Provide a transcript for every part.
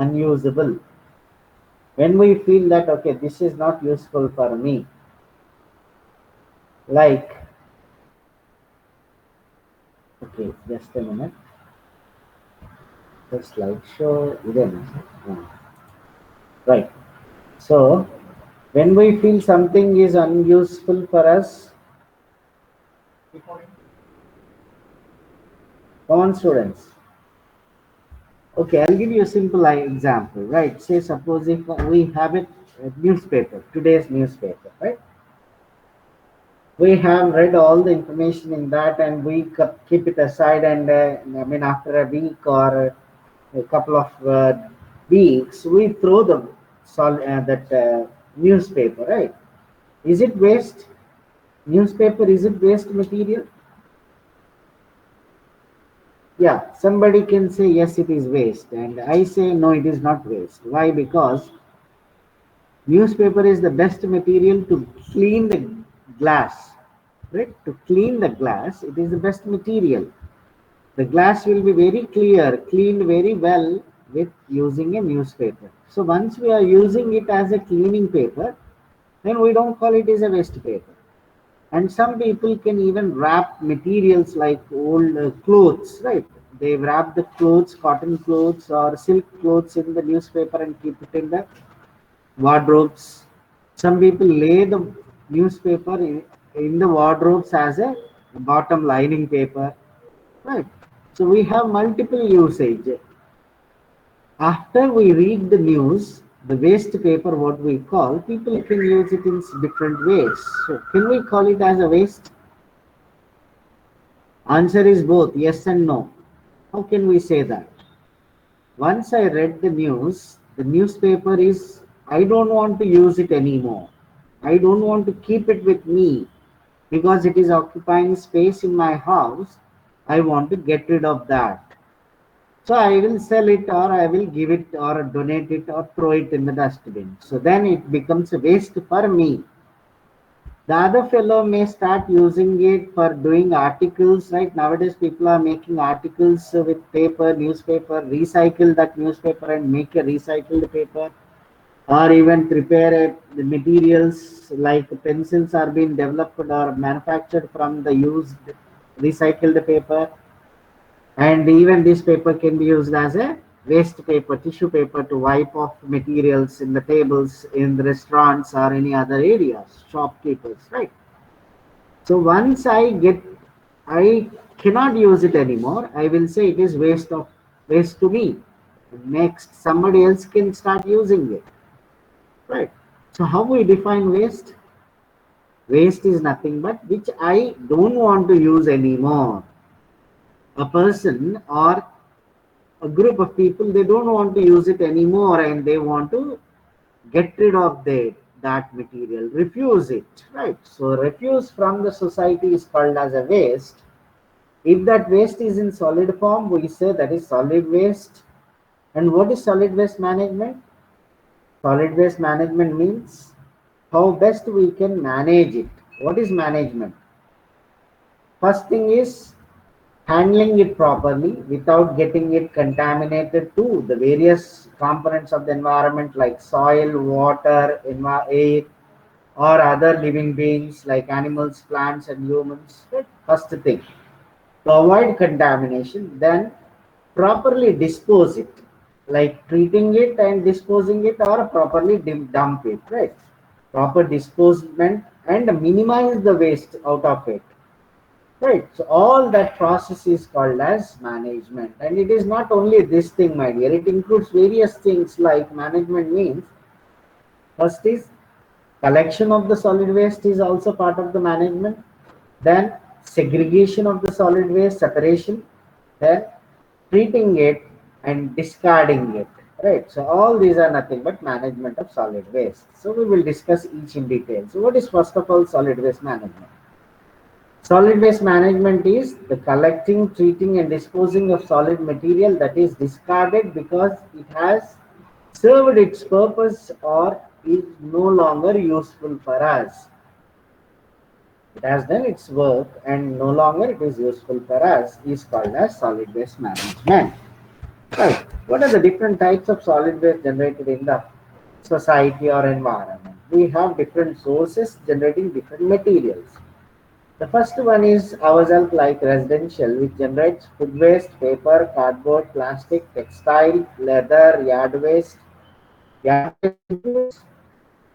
unusable. When we feel that, okay, this is not useful for me, like, okay, just a minute, the slideshow, right. So, when we feel something is unuseful for us, come on, students. Okay, I'll give you a simple example, right? Say, suppose if we have a newspaper, today's newspaper, right? We have read all the information in that and we keep it aside, and I mean, after a week or a couple of weeks, we throw that newspaper, right? Is it waste? Newspaper, is it waste material? Yeah, somebody can say yes, it is waste, and I say no, it is not waste. Why? Because newspaper is the best material to clean the glass, right? To clean the glass, it is the best material. The glass will be very clear, cleaned very well with using a newspaper. So once we are using it as a cleaning paper, then we don't call it as a waste paper. And some people can even wrap materials like old clothes, right? They wrap the clothes, cotton clothes or silk clothes in the newspaper and keep it in the wardrobes. Some people lay the newspaper in the wardrobes as a bottom lining paper, right? So we have multiple usage. After we read the news, the waste paper, what we call, people can use it in different ways. So can we call it as a waste? Answer is both yes and no. How can we say that? Once I read the newspaper is, I don't want to use it anymore. I don't want to keep it with me because it is occupying space in my house. I want to get rid of that. So I will sell it, or I will give it, or donate it, or throw it in the dustbin. So then it becomes a waste for me. The other fellow may start using it for doing articles. Right nowadays, people are making articles with paper, newspaper, recycle that newspaper and make a recycled paper, or even prepare the materials like pencils are being developed or manufactured from the used recycled paper. And even this paper can be used as a waste paper, tissue paper, to wipe off materials in the tables in the restaurants or any other areas, shopkeepers, right? So once I cannot use it anymore, I will say it is waste to me. Next, somebody else can start using it, right? So how we define waste? Waste is nothing but which I don't want to use anymore. A person or a group of people, they don't want to use it anymore and they want to get rid of that material, refuse it, right? So refuse from the society is called as a waste. If that waste is in solid form, we say that is solid waste. And what is solid waste management? Solid waste management means how best we can manage it. What is management? First thing is handling it properly without getting it contaminated to the various components of the environment like soil, water, air, or other living beings like animals, plants, and humans. Right? First thing, to avoid contamination, then properly dispose it, like treating it and disposing it, or properly dump it, right? Proper disposement and minimize the waste out of it. Right. So all that process is called as management. And it is not only this thing, my dear. It includes various things like management means first is collection of the solid waste is also part of the management. Then segregation of the solid waste, separation. Then treating it and discarding it. Right. So all these are nothing but management of solid waste. So we will discuss each in detail. So what is first of all solid waste management? Solid waste management is the collecting, treating, and disposing of solid material that is discarded because it has served its purpose or is no longer useful for us. It has done its work and no longer it is useful for us is called as solid waste management. Right. What are the different types of solid waste generated in the society or environment? We have different sources generating different materials. The first one is ourselves like residential, which generates food waste, paper, cardboard, plastic, textile, leather, yard waste. Yard waste includes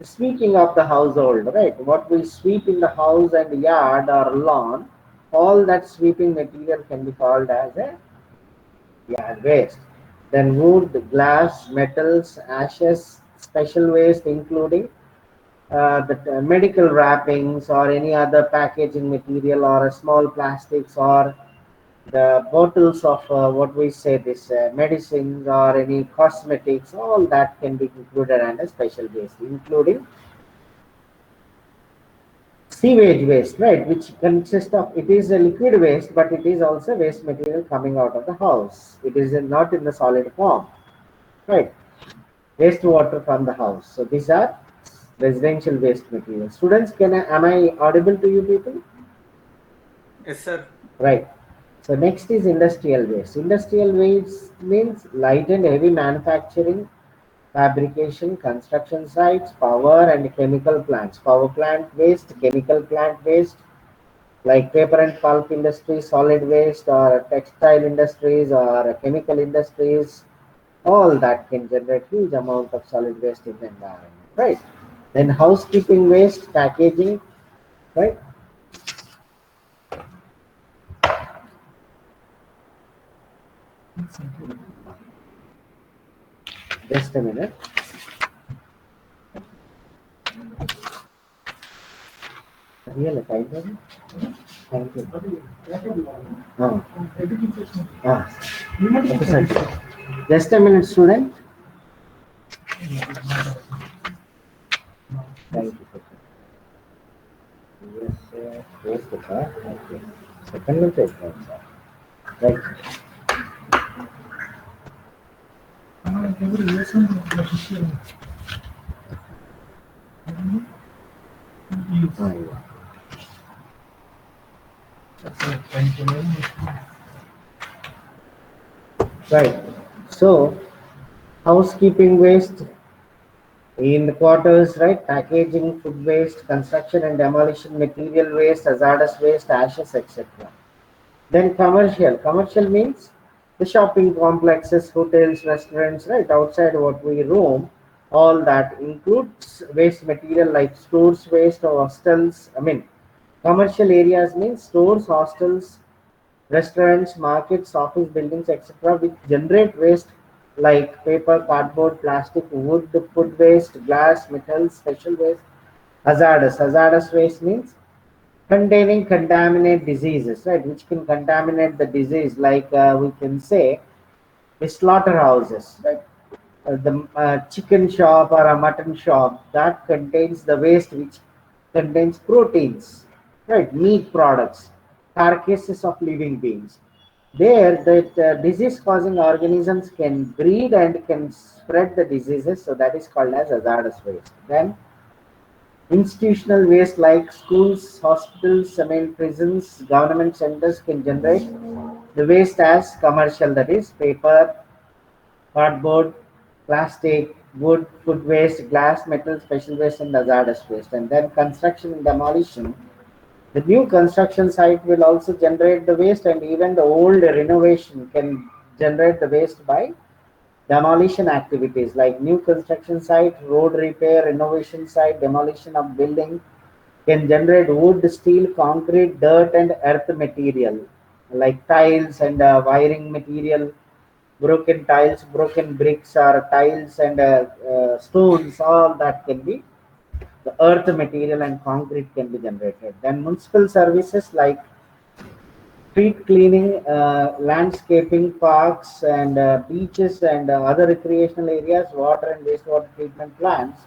sweeping of the household, right? What we sweep in the house and yard or lawn, all that sweeping material can be called as a yard waste. Then wood, glass, metals, ashes, special waste including the medical wrappings or any other packaging material or small plastics or the bottles of what we say this medicines or any cosmetics, all that can be included under special waste, including sewage waste, right, which consists of, it is a liquid waste but it is also waste material coming out of the house. It is not in the solid form, right? Wastewater from the house. So these are residential waste materials. Students, am I audible to you people? Yes, sir. Right. So next is industrial waste. Industrial waste means light and heavy manufacturing, fabrication, construction sites, power and chemical plants. Power plant waste, chemical plant waste, like paper and pulp industry, solid waste, or textile industries, or chemical industries. All that can generate huge amount of solid waste in the environment, right? Then housekeeping waste, packaging, right? Just a minute. Really, thank you. Thank you. Ah. Ah. Okay, sir. Just a minute, student. Thank you. Sir. Yes, sir. Yes, sir. Okay. Second one, sir. Right. Ah, yeah. Right. So, housekeeping waste in the quarters, right? Packaging, food waste, construction and demolition material waste, hazardous waste, ashes, etc. Then commercial. Commercial means the shopping complexes, hotels, restaurants, right? Outside what we roam, all that includes waste material like stores waste or hostels. I mean, commercial areas means stores, hostels, restaurants, markets, office buildings, etc., which generate waste like paper, cardboard, plastic, wood, food waste, glass, metals, special waste, hazardous. Hazardous waste means containing contaminate diseases, right? Which can contaminate the disease, like we can say the slaughterhouses, right? The chicken shop or a mutton shop that contains the waste which contains proteins, right? Meat products, carcasses of living beings. There, that disease causing organisms can breed and can spread the diseases, so that is called as hazardous waste. Then institutional waste like schools, hospitals, I mean prisons, government centers can generate the waste as commercial, that is paper, cardboard, plastic, wood, food waste, glass, metal, special waste, and hazardous waste. And then construction and demolition. The new construction site will also generate the waste, and even the old renovation can generate the waste by demolition activities like new construction site, road repair, renovation site, demolition of building can generate wood, steel, concrete, dirt, and earth material like tiles and wiring material, broken tiles, broken bricks, or tiles and stones. All that can be the earth material and concrete can be generated. Then municipal services like street cleaning, landscaping, parks and beaches and other recreational areas, water and wastewater treatment plants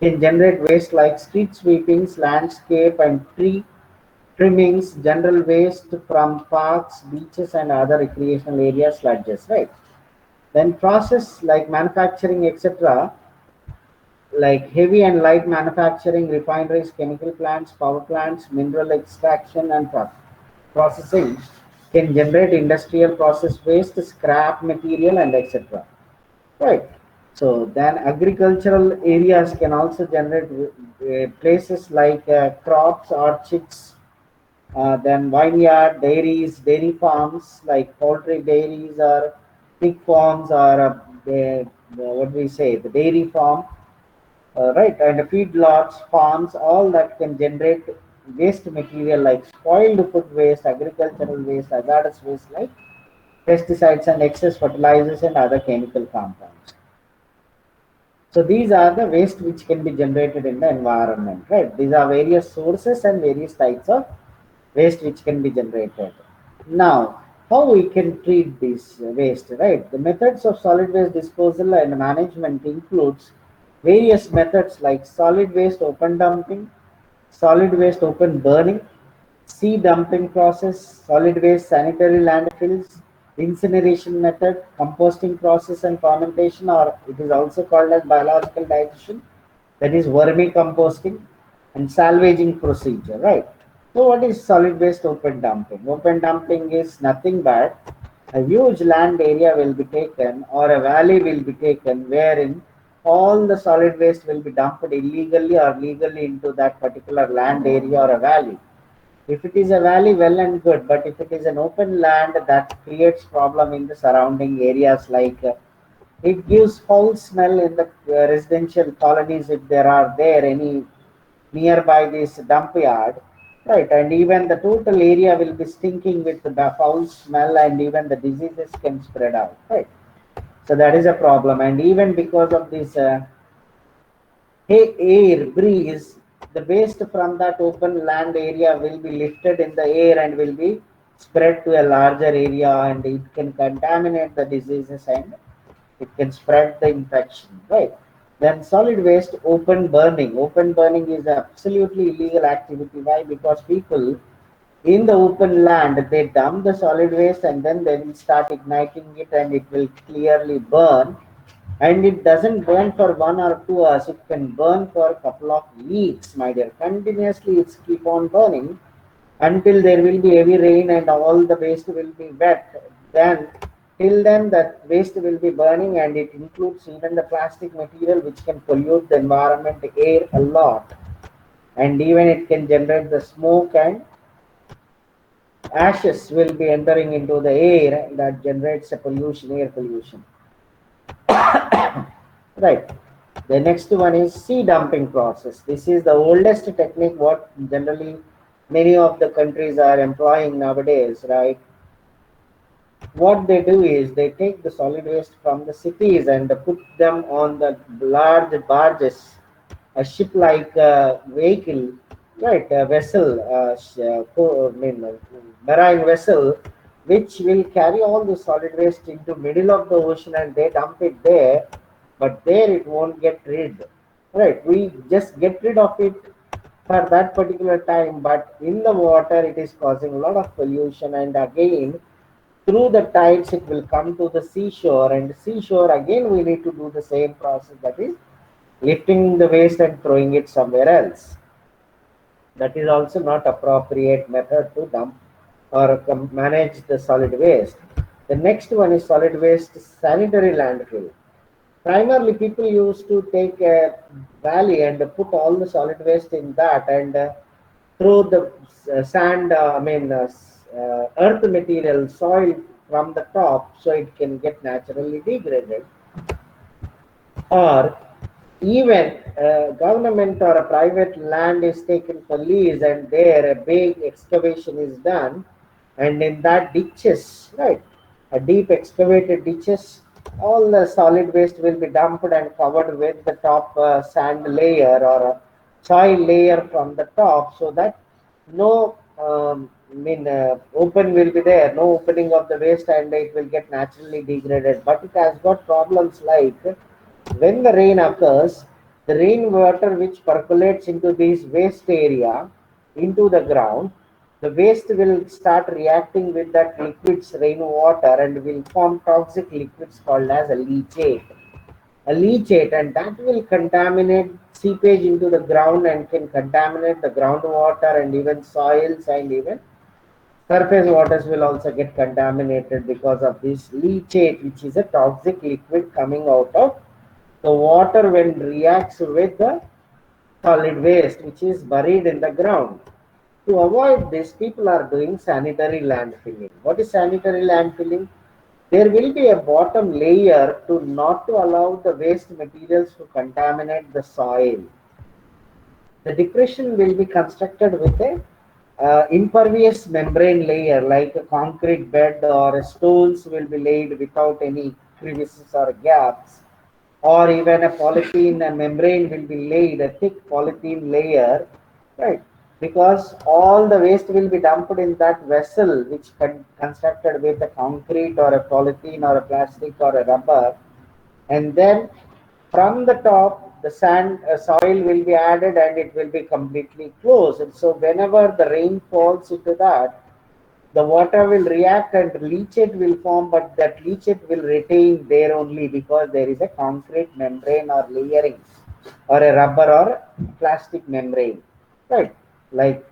can generate waste like street sweepings, landscape and tree trimmings, general waste from parks, beaches and other recreational areas, sludges, right? Then process like manufacturing, etc., like heavy and light manufacturing, refineries, chemical plants, power plants, mineral extraction and processing can generate industrial process waste, scrap material, and etc. Right. So then agricultural areas can also generate places like crops, orchards, then vineyard, dairies, dairy farms like poultry dairies or pig farms or what do we say, the dairy farm, right, and feedlots, farms, all that can generate waste material like spoiled food waste, agricultural waste, hazardous waste like pesticides and excess fertilizers and other chemical compounds. So these are the waste which can be generated in the environment, right? These are various sources and various types of waste which can be generated. Now, how we can treat this waste, right? The methods of solid waste disposal and management includes various methods like solid waste open dumping, solid waste open burning, sea dumping process, solid waste sanitary landfills, incineration method, composting process and fermentation, or it is also called as biological digestion, that is vermicomposting, and salvaging procedure, right? So what is solid waste open dumping? Open dumping is nothing but a huge land area will be taken or a valley will be taken wherein all the solid waste will be dumped illegally or legally into that particular land area or a valley. If it is a valley, well and good, but if it is an open land, that creates problem in the surrounding areas, like it gives foul smell in the residential colonies if there are there any nearby this dump yard, right? And even the total area will be stinking with the foul smell, and even the diseases can spread out, right? So that is a problem, and even because of this air breeze, the waste from that open land area will be lifted in the air and will be spread to a larger area, and it can contaminate the diseases and it can spread the infection, right? Then solid waste open burning. Open burning is absolutely illegal activity. Why? Because people in the open land, they dump the solid waste and then they will start igniting it, and it will clearly burn. And it doesn't burn for 1 or 2 hours, it can burn for a couple of weeks, my dear. Continuously it's keep on burning until there will be heavy rain and all the waste will be wet. Then till then that waste will be burning, and it includes even the plastic material which can pollute the environment air a lot, and even it can generate the smoke, and ashes will be entering into the air that generates a pollution, air pollution. Right. The next one is sea dumping process. This is the oldest technique what generally many of the countries are employing nowadays, right? What they do is they take the solid waste from the cities and put them on the large barges, a ship-like vehicle, right? A vessel, marine vessel, which will carry all the solid waste into middle of the ocean, and they dump it there. But there it won't get rid, right? We just get rid of it for that particular time, but in the water it is causing a lot of pollution, and again through the tides it will come to the seashore, and seashore again we need to do the same process, that is lifting the waste and throwing it somewhere else. That is also not appropriate method to dump or manage the solid waste. The next one is solid waste sanitary landfill. Primarily people used to take a valley and put all the solid waste in that, and throw the sand, earth material, soil from the top, so it can get naturally degraded. Or even government or a private land is taken for lease, and there a big excavation is done, and in that ditches, right, a deep excavated ditches, all the solid waste will be dumped and covered with the top sand layer or a soil layer from the top, so that no open will be there, no opening of the waste, and it will get naturally degraded. But it has got problems like when the rain occurs, the rainwater which percolates into this waste area into the ground, the waste will start reacting with that liquid's rainwater and will form toxic liquids called as a leachate. A leachate, and that will contaminate seepage into the ground and can contaminate the groundwater and even soils and even Surface waters will also get contaminated because of this leachate, which is a toxic liquid coming out of the water when reacts with the solid waste, which is buried in the ground. To avoid this, people are doing sanitary landfilling. What is sanitary landfilling? There will be a bottom layer to not to allow the waste materials to contaminate the soil. The depression will be constructed with a impervious membrane layer like a concrete bed, or stones will be laid without any crevices or gaps, or even a polythene membrane will be laid, a thick polythene layer, right? Because all the waste will be dumped in that vessel which constructed with a concrete or a polythene or a plastic or a rubber, and then from the top the sand soil will be added and it will be completely closed. And so whenever the rain falls into that, the water will react and leachate will form, but that leachate will retain there only because there is a concrete membrane or layering, or a rubber or plastic membrane, right? Like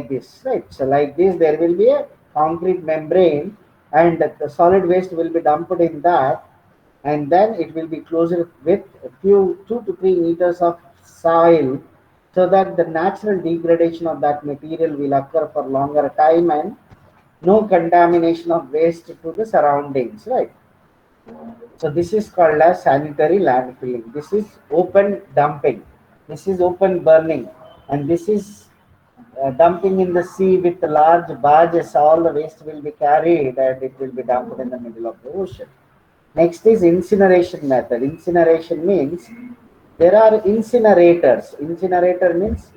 this, right? So like this there will be a concrete membrane, and the solid waste will be dumped in that, and then it will be closed with a few 2 to 3 meters of soil, so that the natural degradation of that material will occur for longer time, and no contamination of waste to the surroundings, right? So this is called as sanitary landfilling. This is open dumping. This is open burning, and this is dumping in the sea with large barges. All the waste will be carried and it will be dumped in the middle of the ocean. Next is incineration method. Incineration means there are incinerators. Incinerator means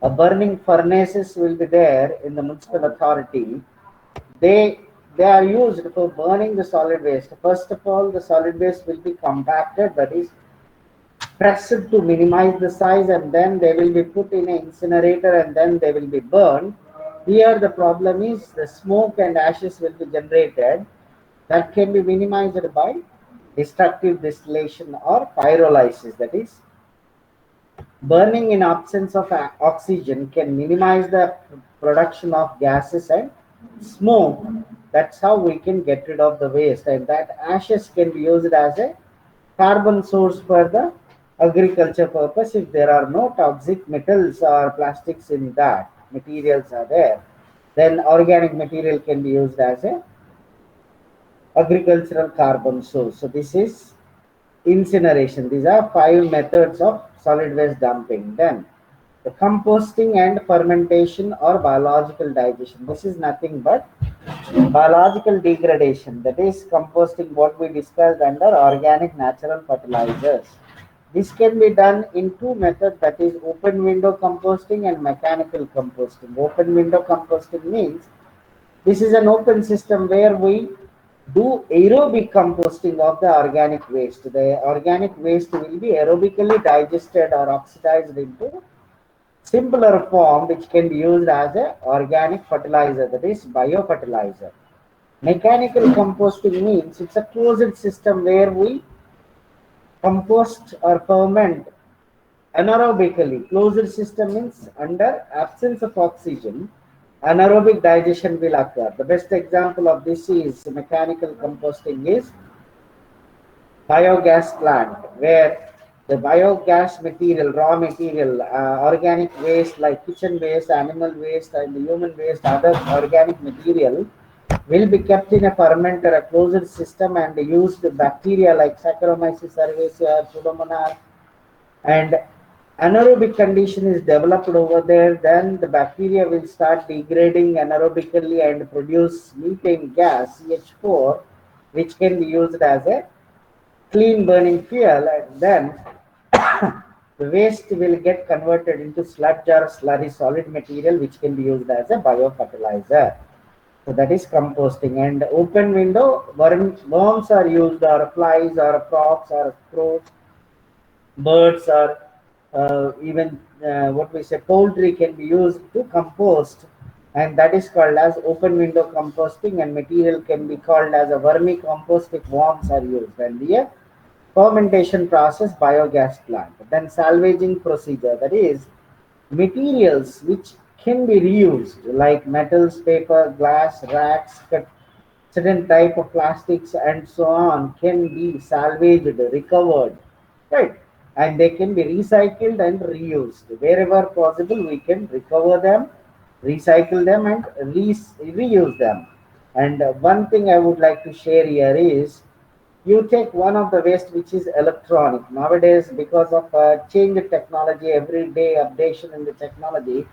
a burning furnaces will be there in the municipal authority. They are used for burning the solid waste. First of all, the solid waste will be compacted, that is pressed to minimize the size, and then they will be put in an incinerator and then they will be burned. Here the problem is the smoke and ashes will be generated, that can be minimized by destructive distillation or pyrolysis. That is, burning in absence of oxygen can minimize the production of gases and smoke. That's how we can get rid of the waste, and that ashes can be used as a carbon source for the agriculture purpose. If there are no toxic metals or plastics in that materials are there, then organic material can be used as a agricultural carbon source. So this is incineration. These are 5 methods of solid waste dumping. Then the composting and fermentation or biological digestion. This is nothing but biological degradation. That is composting, what we discussed under organic natural fertilizers. This can be done in 2 methods, that is open window composting and mechanical composting. Open window composting means this is an open system where we do aerobic composting of the organic waste. The organic waste will be aerobically digested or oxidized into simpler form, which can be used as a organic fertilizer, that is biofertilizer. Mechanical composting means it's a closed system where we compost or ferment anaerobically. Closed system means under absence of oxygen, anaerobic digestion will occur. The best example of this is mechanical composting is biogas plant, where the biogas material, raw material, organic waste like kitchen waste, animal waste, and human waste, other organic material will be kept in a fermenter, a closed system, and used bacteria like Saccharomyces cerevisiae, Pseudomonas, and anaerobic condition is developed over there. Then the bacteria will start degrading anaerobically and produce methane gas, CH4, which can be used as a clean burning fuel, and then the waste will get converted into sludge or slurry solid material, which can be used as a biofertilizer. So that is composting. And open window, worms are used, or flies or frogs or crows, birds, or even what we say poultry can be used to compost, and that is called as open window composting. And material can be called as a vermicompost if worms are used. And the fermentation process, biogas plant. Then salvaging procedure, that is materials which can be reused, like metals, paper, glass, racks, certain type of plastics, and so on, can be salvaged, recovered, right? And they can be recycled and reused. Wherever possible, we can recover them, recycle them, and reuse them. And one thing I would like to share here is, you take one of the waste which is electronic. Nowadays, because of changed technology, everyday updation in the technology,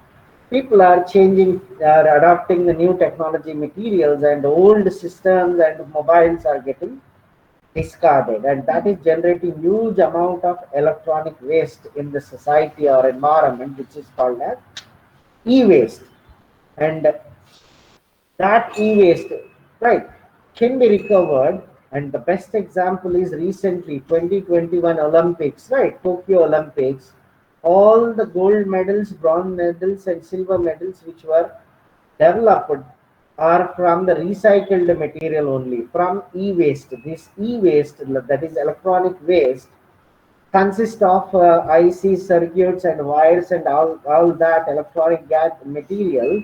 people are changing, are adopting the new technology materials, and old systems and mobiles are getting discarded, and that is generating huge amount of electronic waste in the society or environment, which is called as e-waste. And that e-waste, right, can be recovered. And the best example is recently 2021 Olympics, right? Tokyo Olympics. All the gold medals, bronze medals, and silver medals which were developed are from the recycled material only, from e-waste. This e-waste, that is electronic waste, consists of IC circuits and wires and all that electronic material,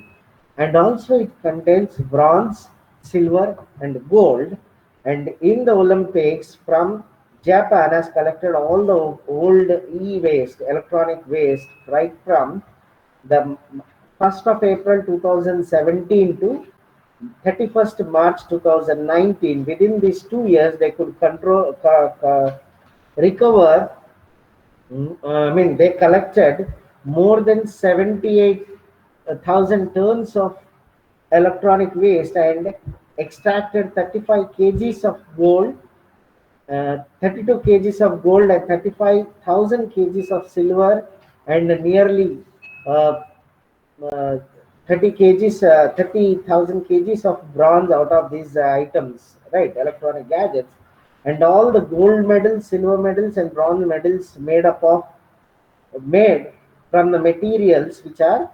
and also it contains bronze, silver, and gold. And in the Olympics, from Japan has collected all the old e-waste, electronic waste, right from the 1st of April 2017 to 31st March 2019. Within these 2 years, they could recover. I mean, they collected more than 78,000 tons of electronic waste and extracted 35 kgs of gold, 32 kgs of gold, and 35,000 kgs of silver, and nearly uh, uh, 30 kgs, 30,000 kgs of bronze out of these items, right? Electronic gadgets, and all the gold medals, silver medals, and bronze medals made from the materials which are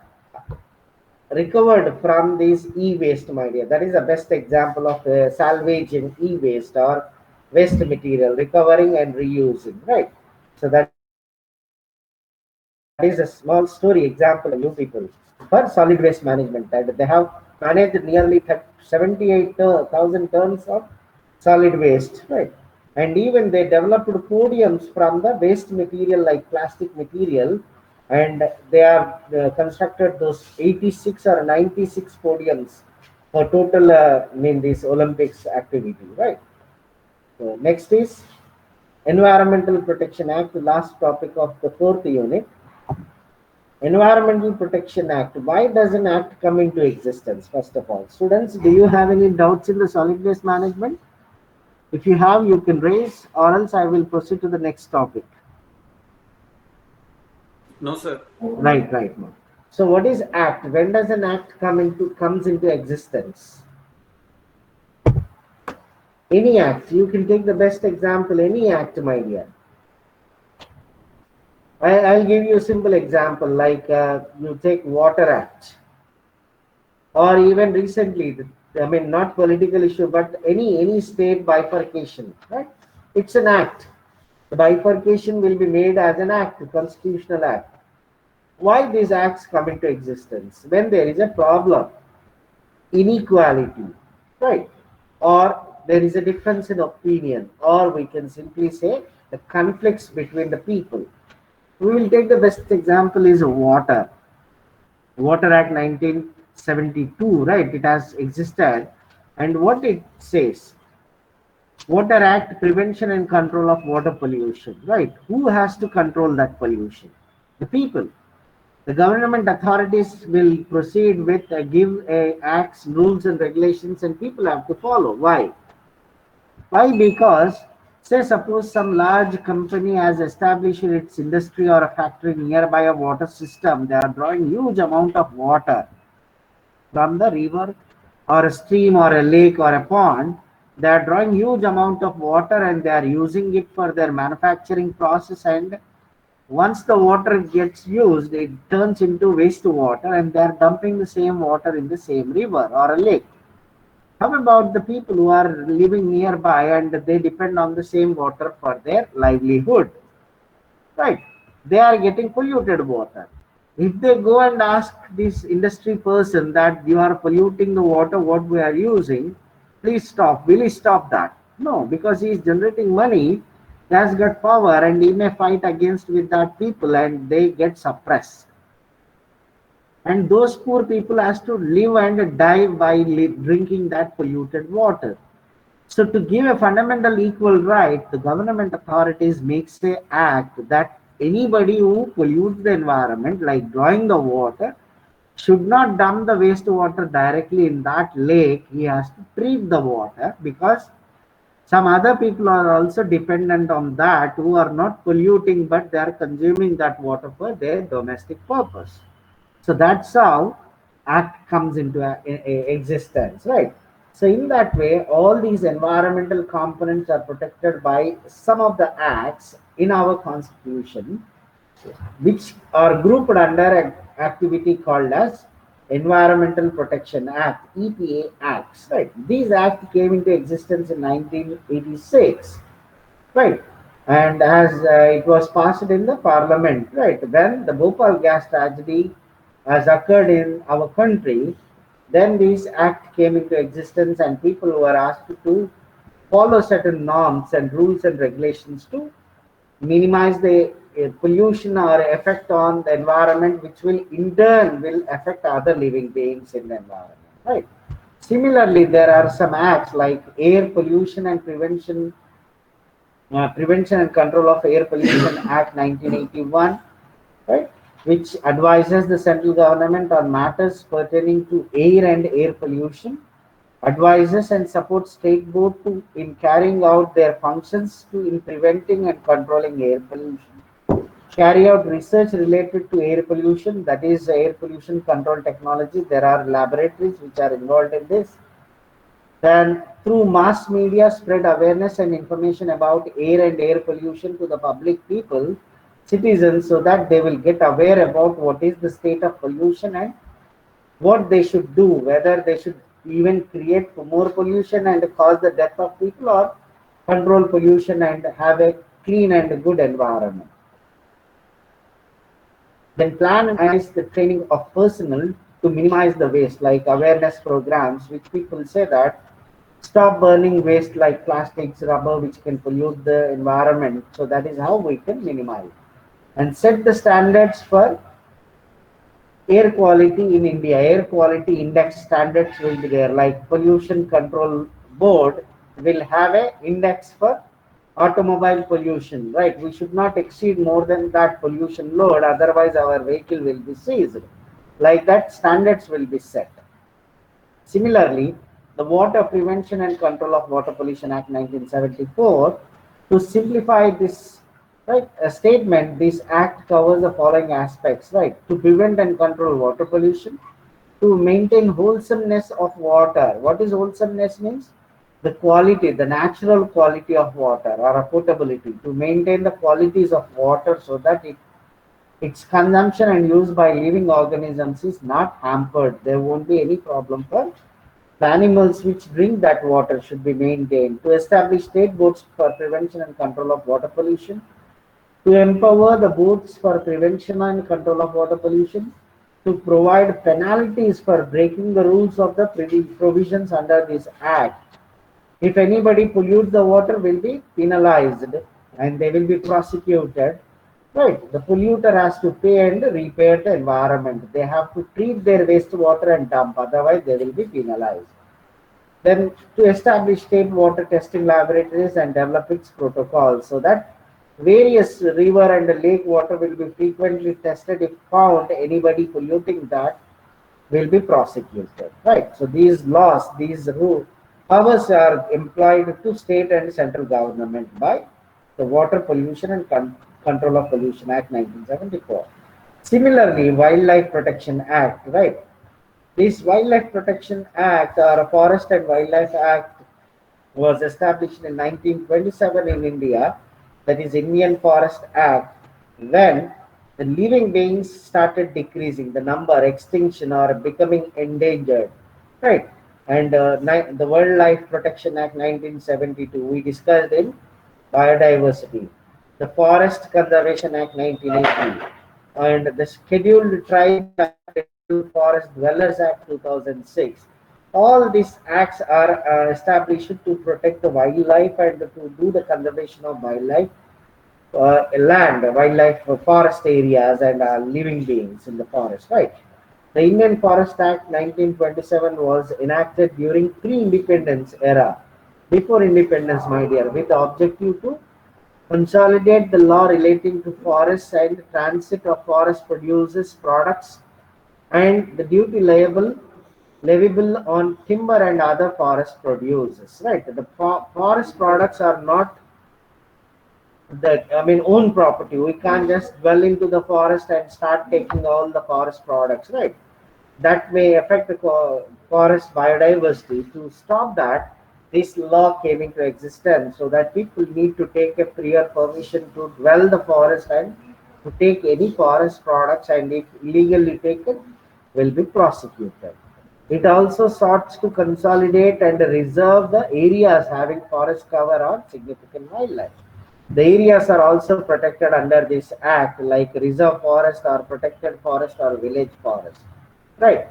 recovered from these e-waste, my dear. That is the best example of salvaging e-waste or waste material, recovering and reusing, right? So that is a small story example of you people for solid waste management, and they have managed nearly 78,000 tons of solid waste, right? And even they developed podiums from the waste material like plastic material, and they have constructed those 86 or 96 podiums for total this Olympics activity, right? So next is Environmental Protection Act, the last topic of the fourth unit. Environmental Protection Act. Why does an act come into existence? First of all, students, do you have any doubts in the solid waste management? If you have, you can raise, or else I will proceed to the next topic. No, sir. Right. No. So, what is act? When does an act comes into existence? Any act. You can take the best example. Any act, my dear. I'll give you a simple example, like you take Water Act, or even recently, I mean, not political issue, but any state bifurcation, right? It's an act. The bifurcation will be made as an act, a constitutional act. Why these acts come into existence? When there is a problem, inequality, right? Or there is a difference in opinion, or we can simply say the conflicts between the people. We will take the best example is water. Water Act 1972, right? It has existed. And what it says, Water Act, prevention and control of water pollution, right? Who has to control that pollution? The people. The government authorities will proceed with give acts, rules, and regulations, and people have to follow. Why? Why? Because, say, suppose some large company has established its industry or a factory nearby a water system, they are drawing huge amount of water from the river or a stream or a lake or a pond. They are drawing huge amount of water and they are using it for their manufacturing process, and once the water gets used, it turns into wastewater, and they are dumping the same water in the same river or a lake. How about the people who are living nearby and they depend on the same water for their livelihood? Right? They are getting polluted water. If they go and ask this industry person that you are polluting the water what we are using, please stop. Will he stop that? No, because he is generating money, he has got power, and he may fight against with that people, and they get suppressed. And those poor people has to live and die by drinking that polluted water. So to give a fundamental equal right, the government authorities makes a act that anybody who pollutes the environment, like drawing the water, should not dump the wastewater directly in that lake. He has to treat the water, because some other people are also dependent on that, who are not polluting but they are consuming that water for their domestic purpose. So that's how act comes into existence, right? So in that way, all these environmental components are protected by some of the acts in our constitution, which are grouped under an activity called as Environmental Protection Act, EPA Acts, right? These acts came into existence in 1986, right? And as it was passed in the parliament, right? When the Bhopal gas tragedy has occurred in our country, then this act came into existence, and people were asked to follow certain norms and rules and regulations to minimize the pollution or effect on the environment, which will in turn will affect other living beings in the environment, right? Similarly, there are some acts like Air Pollution and Prevention and Control of Air Pollution Act 1981, right, which advises the central government on matters pertaining to air and air pollution, advises and supports state board to in carrying out their functions to in preventing and controlling air pollution, carry out research related to air pollution, that is air pollution control technology. There are laboratories which are involved in this. Then through mass media spread awareness and information about air and air pollution to the public people, citizens, so that they will get aware about what is the state of pollution and what they should do, whether they should even create more pollution and cause the death of people, or control pollution and have a clean and good environment. Then plan and organize the training of personnel to minimize the waste, like awareness programs, which people say that stop burning waste like plastics, rubber, which can pollute the environment. So that is how we can minimize and set the standards for air quality in India. Air quality index standards will be there, like pollution control board will have a index for automobile pollution, right? We should not exceed more than that pollution load, otherwise our vehicle will be seized. Like that, standards will be set. Similarly, the Water Prevention and Control of Water Pollution Act 1974, to simplify this, right, a statement, this act covers the following aspects, right? To prevent and control water pollution, to maintain wholesomeness of water. What is wholesomeness means? The quality, the natural quality of water or potability, to maintain the qualities of water so that its consumption and use by living organisms is not hampered. There won't be any problem for the animals which drink that water should be maintained. To establish state boards for prevention and control of water pollution, to empower the boards for prevention and control of water pollution, to provide penalties for breaking the rules of the provisions under this act. If anybody pollutes the water, will be penalized and they will be prosecuted. Right, the polluter has to pay and repair the environment. They have to treat their wastewater and dump, otherwise they will be penalized. Then to establish state water testing laboratories and develop its protocols, so that various river and lake water will be frequently tested. If found anybody polluting that, will be prosecuted. Right. So these laws, these powers are employed to state and central government by the Water Pollution and Control of Pollution Act 1974. Similarly, Wildlife Protection Act, right? This Wildlife Protection Act or a Forest and Wildlife Act was established in 1927 in India, that is Indian Forest Act, when the living beings started decreasing, the number, extinction or becoming endangered, right? And the Wildlife Protection Act 1972 we discussed in biodiversity. The Forest Conservation Act 1980, and the Scheduled Tribes Act, Scheduled Forest Dwellers Act 2006. All these acts are established to protect the wildlife and to do the conservation of wildlife, land, wildlife, forest areas, and living beings in the forest, right? The Indian Forest Act 1927 was enacted during pre-independence era, before independence, my dear, with the objective to consolidate the law relating to forests and transit of forest produces products and the duty leviable on timber and other forest produces. Right, the forest products are not that, I mean, own property. We can't just dwell into the forest and start taking all the forest products, right? That may affect the forest biodiversity. To stop that, this law came into existence so that people need to take a prior permission to dwell the forest and to take any forest products, and if illegally taken, will be prosecuted. It also sought to consolidate and reserve the areas having forest cover on significant wildlife. The areas are also protected under this act, like reserve forest or protected forest or village forest. Right.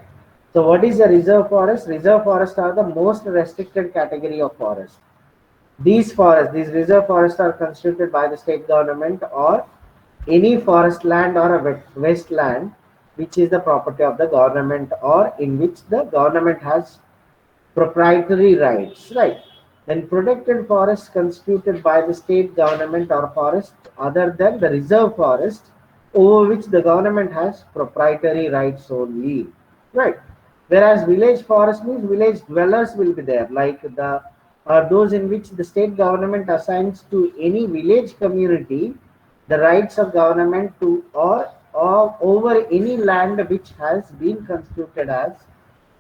So, what is a reserve forest? Reserve forests are the most restricted category of forest. These reserve forests are constituted by the state government or any forest land or a wasteland which is the property of the government or in which the government has proprietary rights, right? Then protected forests constituted by the state government or forest other than the reserve forest over which the government has proprietary rights only, right? Whereas village forest means village dwellers will be there, like the those in which the state government assigns to any village community the rights of government to or over any land which has been constituted as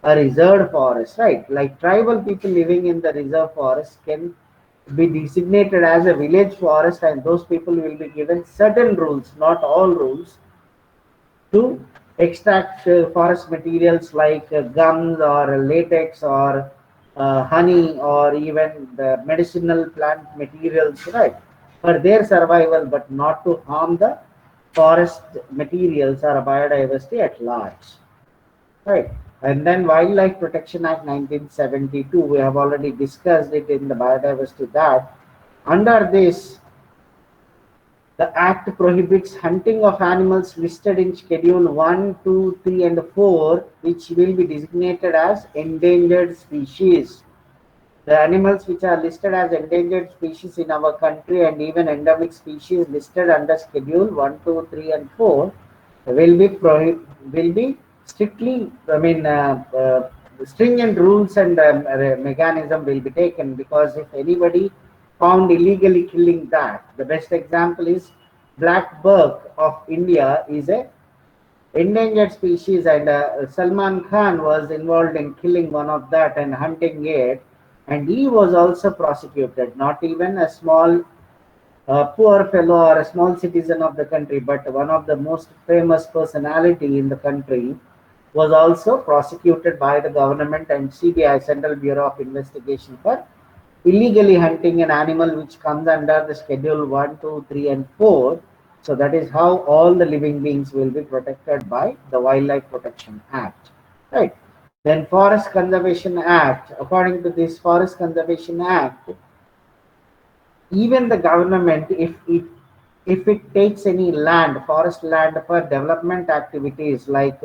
a reserved forest, right? Like tribal people living in the reserve forest can be designated as a village forest, and those people will be given certain rules, not all rules, to extract forest materials like gums or latex or honey or even the medicinal plant materials, right? For their survival, but not to harm the forest materials or biodiversity at large. Right. And then Wildlife Protection Act 1972, we have already discussed it in the biodiversity that under this, the Act prohibits hunting of animals listed in Schedule 1, 2, 3, and 4, which will be designated as endangered species. The animals which are listed as endangered species in our country and even endemic species listed under Schedule 1, 2, 3, and 4 will be strictly, stringent rules and mechanism will be taken, because if anybody found illegally killing that, the best example is black buck of India is a endangered species, and Salman Khan was involved in killing one of that and hunting it, and he was also prosecuted. Not even a small poor fellow or a small citizen of the country, but one of the most famous personality in the country was also prosecuted by the government and CBI, Central Bureau of Investigation, for illegally hunting an animal which comes under the Schedule 1, 2, 3, and 4. So that is how all the living beings will be protected by the Wildlife Protection Act. Right. Then Forest Conservation Act. According to this Forest Conservation Act, even the government, if it takes any land, forest land, for development activities like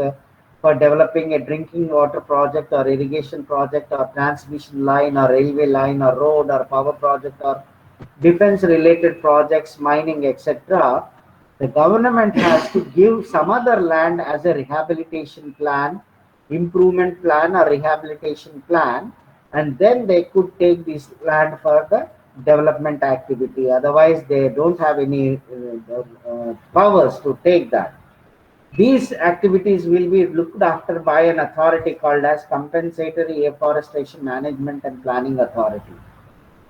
for developing a drinking water project or irrigation project or transmission line or railway line or road or power project or defense related projects, mining, etc., the government has to give some other land as a rehabilitation plan, improvement plan, or rehabilitation plan, and then they could take this land for the development activity. Otherwise, they don't have any powers to take that. These activities will be looked after by an authority called as Compensatory Afforestation Management and Planning Authority.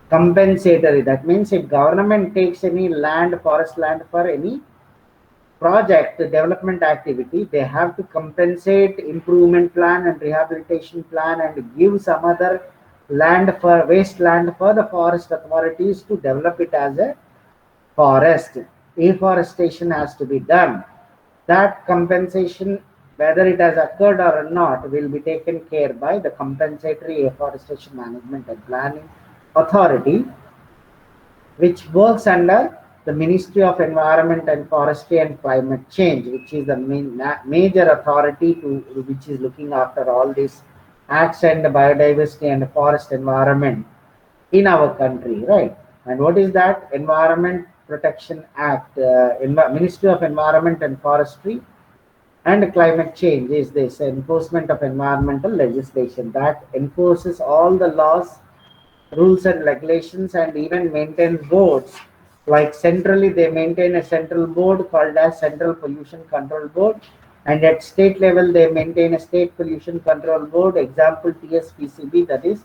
Compensatory, that means if government takes any land, forest land, for any project development activity, they have to compensate improvement plan and rehabilitation plan and give some other land for wasteland for the forest authorities to develop it as a forest. Afforestation has to be done. that compensation, whether it has occurred or not, will be taken care by the compensatory afforestation management and planning authority, which works under the Ministry of Environment and Forestry and Climate Change, which is the major authority which is looking after all these acts and biodiversity and forest environment in our country, right? And what is that? Environment Protection Act, Ministry of Environment and Forestry and Climate Change is this enforcement of environmental legislation that enforces all the laws, rules and regulations, and even maintains boards. Like centrally, they maintain a central board called as Central Pollution Control Board, and at state level, they maintain a State Pollution Control Board. Example TSPCB, that is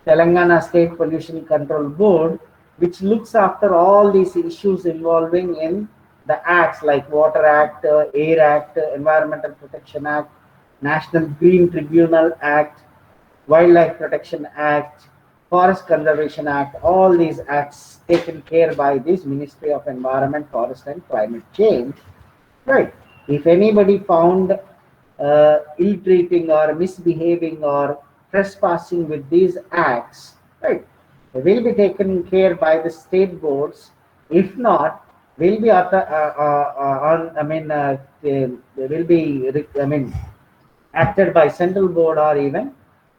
Telangana State Pollution Control Board, which looks after all these issues involving in the acts like Water Act, Air Act, Environmental Protection Act, National Green Tribunal Act, Wildlife Protection Act, Forest Conservation Act, all these acts taken care by this Ministry of Environment, Forest and Climate Change, right? If anybody found ill-treating or misbehaving or trespassing with these acts, right, they will be taken care by the state boards. If not, will be they will be acted by central board or even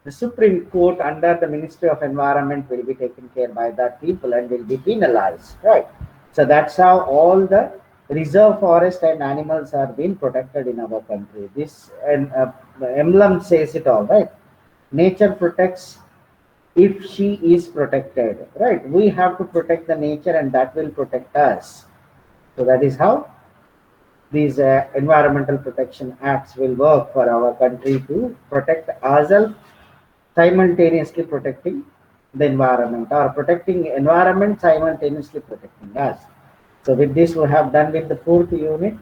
the Supreme Court under the Ministry of Environment will be taken care by that people and will be penalized, right? So that's how all the reserve forest and animals are being protected in our country. This and the emblem says it all, right? Nature protects if she is protected, right? We have to protect the nature and that will protect us. So that is how these environmental protection acts will work for our country to protect ourselves, simultaneously protecting the environment, or protecting environment simultaneously protecting us. So with this we have done with the fourth unit.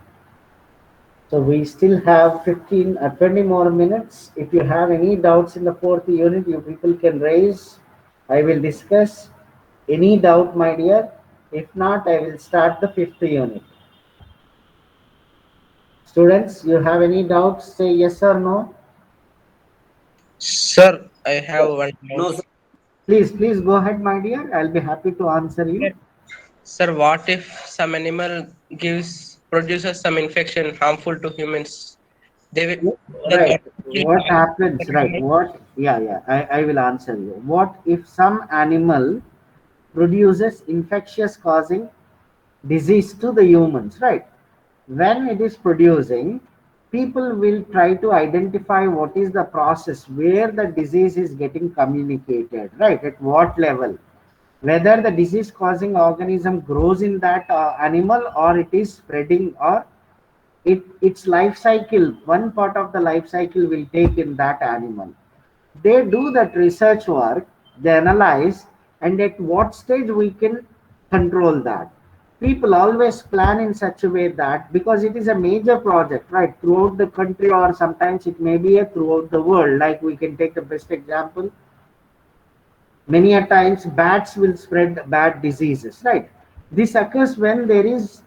So we still have 20 more minutes. If you have any doubts in the fourth unit, you people can raise. I will discuss any doubt, my dear. If not, I will start the fifth unit. Students, you have any doubts? Say yes or no. Sir, I have one No, doubt. sir. Please go ahead, my dear. I'll be happy to answer you. Sir, what if some animal produces some infection harmful to humans? They will the Right. complete What happens? Right. What? Yeah. I will answer you. What if some animal produces infectious causing disease to the humans? Right. When it is producing, people will try to identify what is the process where the disease is getting communicated. Right. At what level? Whether the disease causing organism grows in that animal or it is spreading, or its life cycle, one part of the life cycle will take in that animal. They do that research work, they analyze, and at what stage we can control that. People always plan in such a way that, because it is a major project, right, throughout the country, or sometimes it may be a throughout the world. Like we can take the best example, many a times bats will spread bad diseases, right? This occurs when there is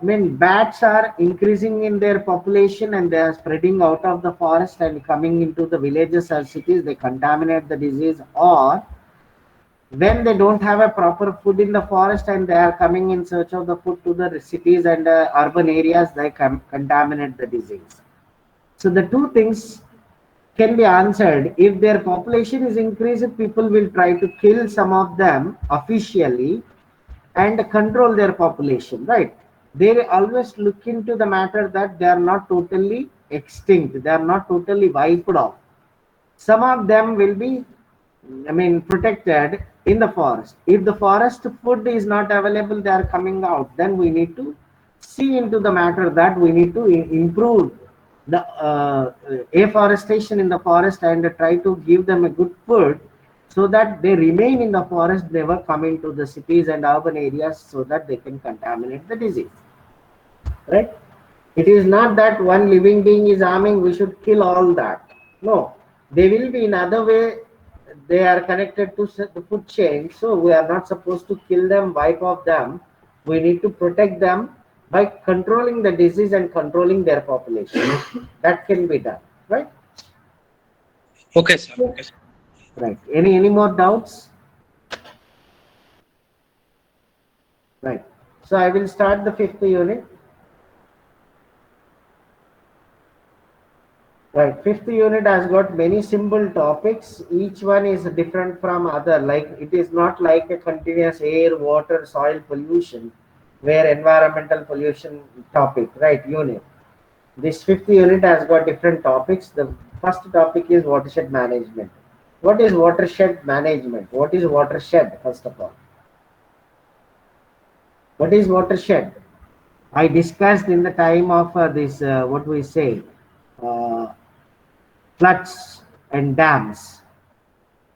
when bats are increasing in their population and they are spreading out of the forest and coming into the villages or cities, they contaminate the disease. Or when they don't have a proper food in the forest and they are coming in search of the food to the cities and urban areas, they contaminate the disease. So the two things can be answered. If their population is increased, people will try to kill some of them officially and control their population, right? They always look into the matter that they are not totally extinct, they are not totally wiped off. Some of them will be, protected in the forest. If the forest food is not available, they are coming out. Then we need to see into the matter that we need to improve the afforestation in the forest and try to give them a good food so that they remain in the forest, never come into the cities and urban areas so that they can contaminate the disease. Right? It is not that one living being is harming, we should kill all that. No, they will be in other way. They are connected to the food chain, so we are not supposed to kill them, wipe off them. We need to protect them, by controlling the disease and controlling their population. That can be done, right? Okay, sir. Okay, sir. Right. Any more doubts? Right. So I will start the 5th unit. Right. 5th unit has got many simple topics. Each one is different from other. Like it is not like a continuous air, water, soil pollution, where environmental pollution topic, right? Unit. This 5th unit has got different topics. The first topic is watershed management. What is watershed management? What is watershed, first of all? What is watershed? I discussed in the time of this, what we say, uh, floods and dams,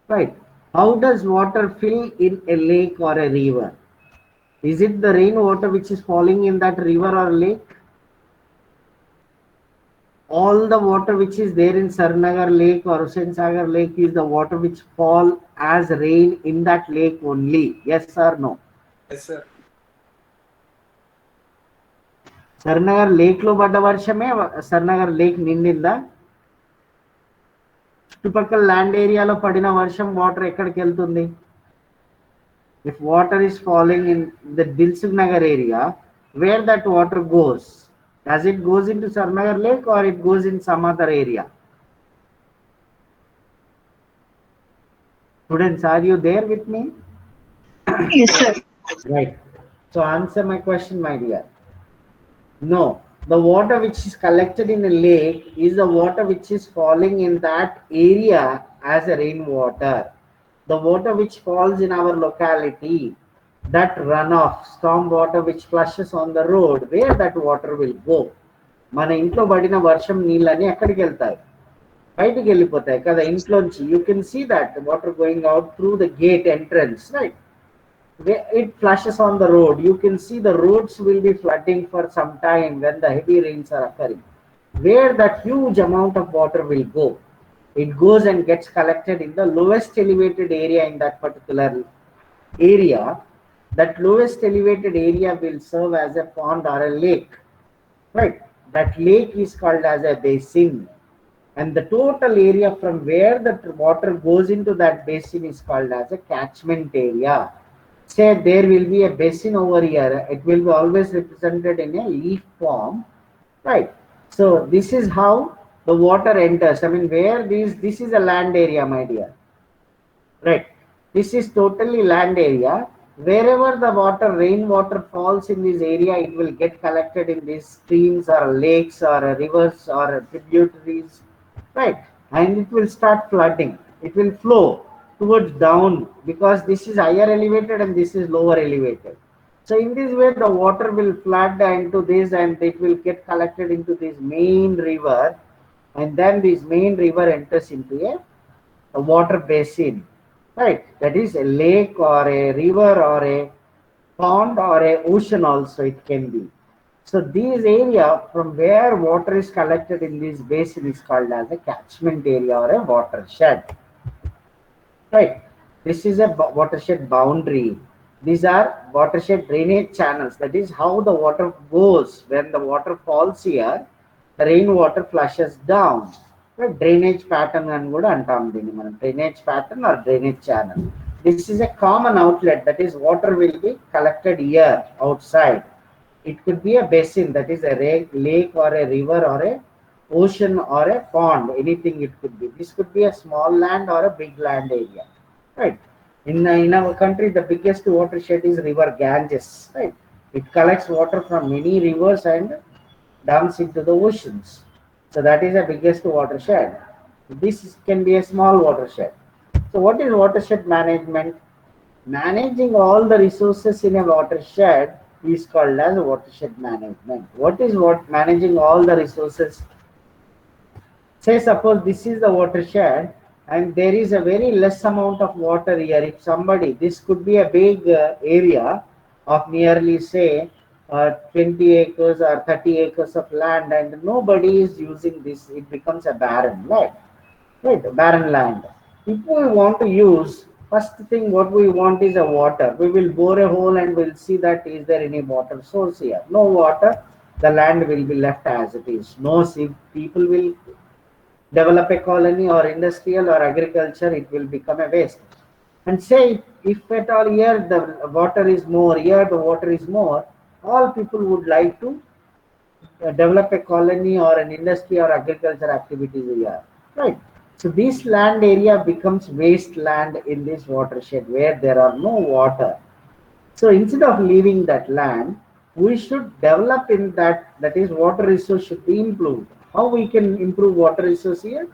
right? How does water fill in a lake or a river? Is it the rainwater which is falling in that river or lake? All the water which is there in Sarnagar Lake or Hussain Sagar Lake is the water which fall as rain in that lake only. Yes or no? Yes, sir. Sarnagar lake లో పడ్డ వర్షమే సర్నగర్ lake నిండిందా? చుట్టుపక్కల land ఏరియాలో పడిన వర్షం water ఎక్కడికి వెళ్తుంది? If water is falling in the Dilsuk Nagar area, where that water goes? Does it goes into Sarnagar Lake or it goes in some other area? Students, are you there with me? Yes, sir. Right. So answer my question, my dear. No, the water which is collected in a lake is the water which is falling in that area as a rainwater. The water which falls in our locality, that runoff, storm water which flushes on the road, where that water will go. మన ఇంట్లో పడిన వర్షం నీళ్ళని ఎక్కడికి వెళ్తాయి? బయటికి వెళ్ళిపోతాయి కదా ఇంట్లోంచి. You can see that the water going out through the gate entrance, right? It flushes on the road. You can see the roads will be flooding for some time when the heavy rains are occurring. Where that huge amount of water will go? It goes and gets collected in the lowest elevated area in that particular area. That lowest elevated area will serve as a pond or a lake, right? That lake is called as a basin, and the total area from where the water goes into that basin is called as a catchment area. Say there will be a basin over here, it will be always represented in a leaf form, right? So this is how the water enters. I mean, where this is a land area, my dear, right? This is totally land area. Wherever the water, rainwater falls in this area, it will get collected in these streams or lakes or rivers or tributaries, right? And it will start flooding. It will flow towards down, because this is higher elevated and this is lower elevated. So in this way the water will flood into this and it will get collected into this main river, and then this main river enters into a water basin, right? That is a lake or a river or a pond or a ocean also it can be. So this area from where water is collected in this basin is called as a catchment area or a watershed. Right. This is a watershed boundary. These are watershed drainage channels. That is how the water goes. When the water falls here, the rainwater flushes down. Right. Drainage pattern and good antam dini manam. Drainage pattern or drainage channel. This is a common outlet. That is, water will be collected here outside. It could be a basin, that is a lake or a river or a ocean or a pond, anything it could be. This could be a small land or a big land area, right? In our country, the biggest watershed is river Ganges, right? It collects water from many rivers and dumps into the oceans. So that is the biggest watershed. This can be a small watershed. So what is watershed management? Managing all the resources in a watershed is called as watershed management. What is managing all the resources? Say suppose this is the watershed and there is a very less amount of water here. If somebody, this could be a big area of nearly say 20 acres or 30 acres of land, and nobody is using this, it becomes a barren land, right? Barren land. If we want to use First thing what we want is a water. We will bore a hole and we'll see that is there any water source here. No water, the land will be left as it is. No, if people will develop a colony or industrial or agriculture, it will become a waste. And say if at all here the water is more, here the water is more, all people would like to develop a colony or an industry or agriculture activities here, right? So this land area becomes wasteland in this watershed where there are no water. So instead of leaving that land, we should develop in that, that is water resource should be improved. How we can improve water resource here?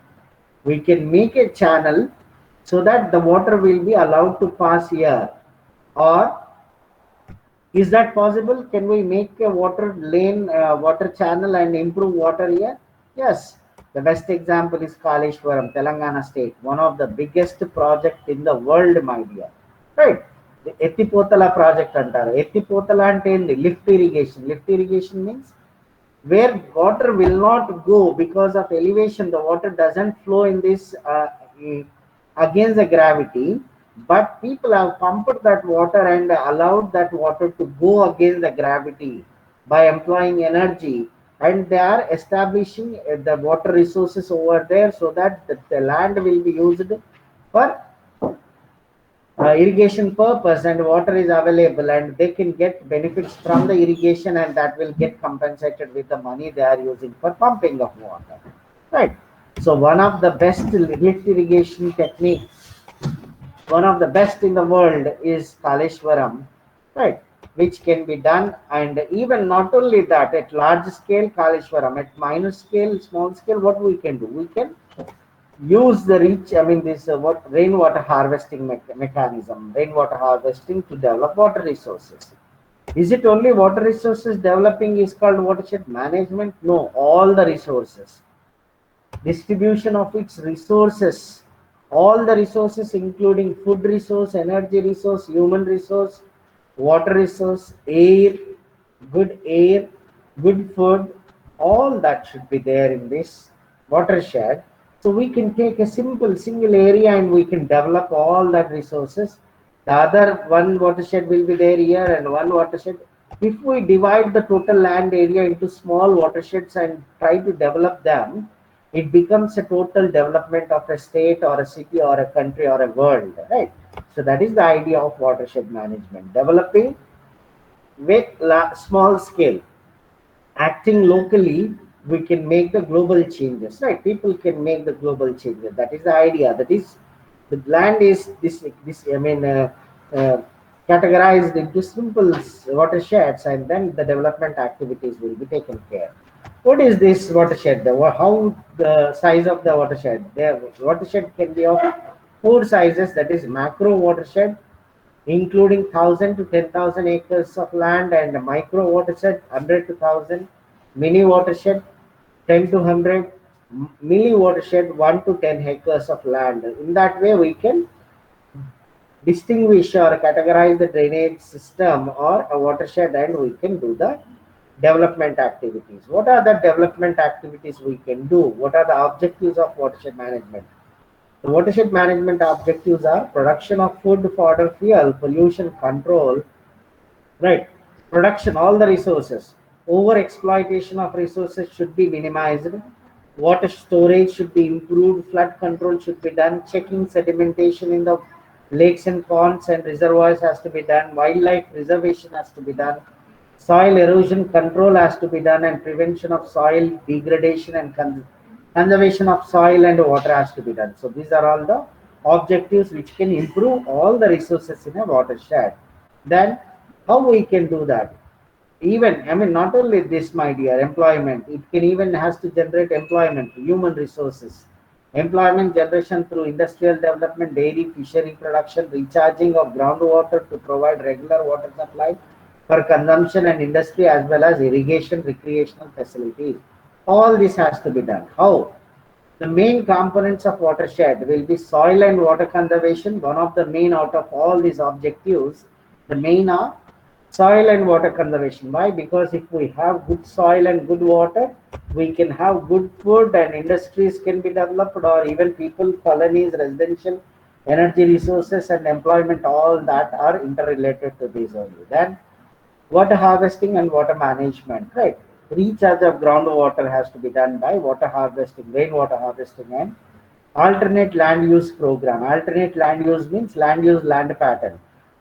We can make a channel so that the water will be allowed to pass here. Or is that possible? Can we make a water lane, water channel and improve water here? Yes. The best example is Kaleshwaram, Telangana state, one of the biggest project in the world, my dear. Right? The Ettipotala project antaru. Ettipotala ante lift irrigation. Lift irrigation means where water will not go because of elevation, the water doesn't flow in this against the gravity, but people have pumped that water and allowed that water to go against the gravity by employing energy, and they are establishing the water resources over there so that the land will be used for irrigation purpose and water is available and they can get benefits from the irrigation, and that will get compensated with the money they are using for pumping of water, right? So one of the best lift irrigation techniques, one of the best in the world is Kaleshwaram, right? Which can be done, and even not only that, at large scale Kaleshwaram, at minor scale, small scale, what we can do? We can use the this what rainwater harvesting mechanism, rainwater harvesting to develop water resources. Is it only water resources developing is called watershed management? No, all the resources, distribution of its resources, all the resources including food resource, energy resource, human resource, water resource, air, good food, all that should be there in this watershed. So we can take a simple single area and we can develop all that resources. The other one watershed will be there here and one watershed. If we divide the total land area into small watersheds and try to develop them, it becomes a total development of a state or a city or a country or a world, right? So that is the idea of watershed management, developing with small scale, acting locally. We can make the global changes, right? People can make the global changes. That is the idea. That is, the land is categorized into simple watersheds, and then the development activities will be taken care. What is this watershed? How the size of the watershed? The watershed can be of four sizes. That is macro watershed, including 1,000 to 10,000 acres of land, and a micro watershed 100 to 1,000, mini watershed 10 to 100, milli watershed 1 to 10 acres of land. In that way, we can distinguish or categorize the drainage system or a watershed, and we can do the development activities. What are the development activities we can do? What are the objectives of watershed management? The watershed management objectives are production of food, fodder, fuel, pollution control, right? Production, all the resources. Over exploitation of resources should be minimized. Water storage should be improved. Flood control should be done. Checking sedimentation in the lakes and ponds and reservoirs has to be done. Wildlife preservation has to be done. Soil erosion control has to be done, and prevention of soil degradation and conservation of soil and water has to be done. So these are all the objectives which can improve all the resources in a watershed. Then how we can do that? Even, not only this, my dear, employment, it can even has to generate employment, human resources, employment generation through industrial development, dairy, fishery production, recharging of groundwater to provide regular water supply for consumption and industry, as well as irrigation, recreational facilities. All this has to be done. How? The main components of watershed will be soil and water conservation. One of the main out of all these objectives, the main are soil and water conservation. Why? Because if we have good soil and good water, we can have good food and industries can be developed, or even people, colonies, residential Energy resources and employment, all that are interrelated to these only. Then water harvesting and water management, right? Recharge of groundwater has to be done by water harvesting, rainwater harvesting, and alternate land use program. Alternate land use means land use, land pattern.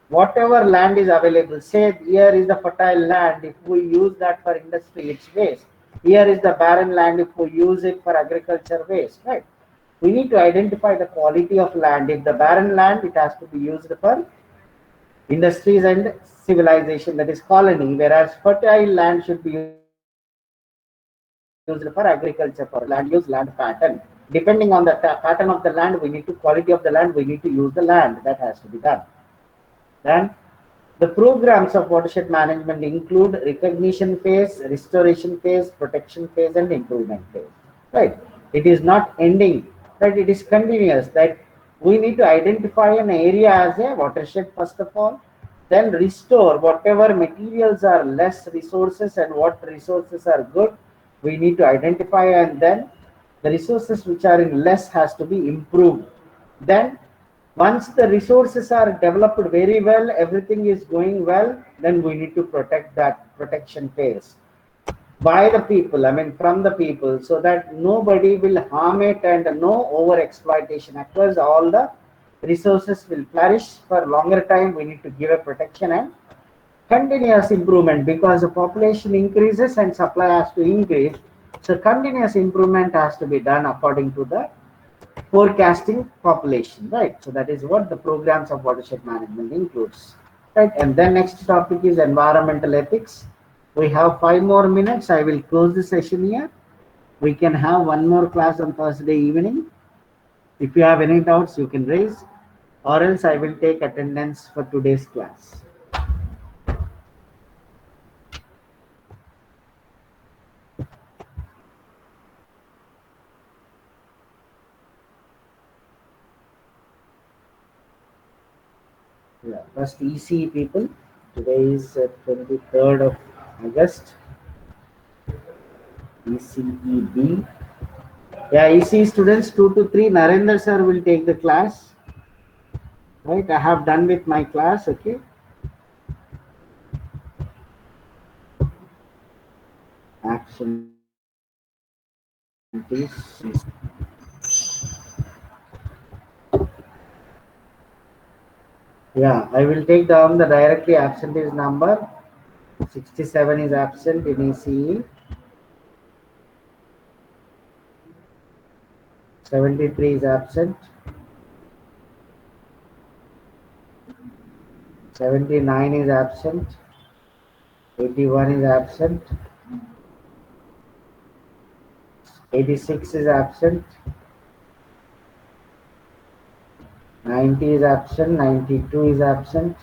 Whatever land is available, say here is the fertile land, if we use that for industry, it's waste. Here is the barren land, if we use it for agriculture, waste, right? We need to identify the quality of land. If the barren land, it has to be used for industries and civilization, that is colony, whereas fertile land should be used for agriculture, for land use, land pattern. Depending on the pattern of the land, we need to quality of the land, we need to use the land. That has to be done. Then the programs of watershed management include recognition phase, restoration phase, protection phase, and improvement phase. Right? It is not ending, right? It is continuous. That we need to identify an area as a watershed first of all, then restore whatever materials are less resources and what resources are good. We need to identify, and then the resources which are in less has to be improved. Then once the resources are developed very well, everything is going well, then we need to protect that protection phase by the people, I mean from the people, so that nobody will harm it and no over exploitation occurs. All the resources will flourish for longer time. We need to give a protection and continuous improvement, because the population increases and supply has to increase. So continuous improvement has to be done according to the forecasting population, right? So that is what the programs of watershed management includes, right? And then next topic is environmental ethics. We have 5 more minutes. I will close the session here. We can have one more class on Thursday evening. If you have any doubts, you can raise, or else I will take attendance for today's class. Yeah, first EC people. Today is 23rd of August. ECEB. Yeah, EC students 2 to 3. Narendra sir will take the class. Right, I have done with my class. Okay. Activities. Yeah, I will take down the directly absentees number. 67 is absent in ECE. 73 is absent. 79 is absent. 81 is absent. 86 is absent. 90 is absent. 92 is absent.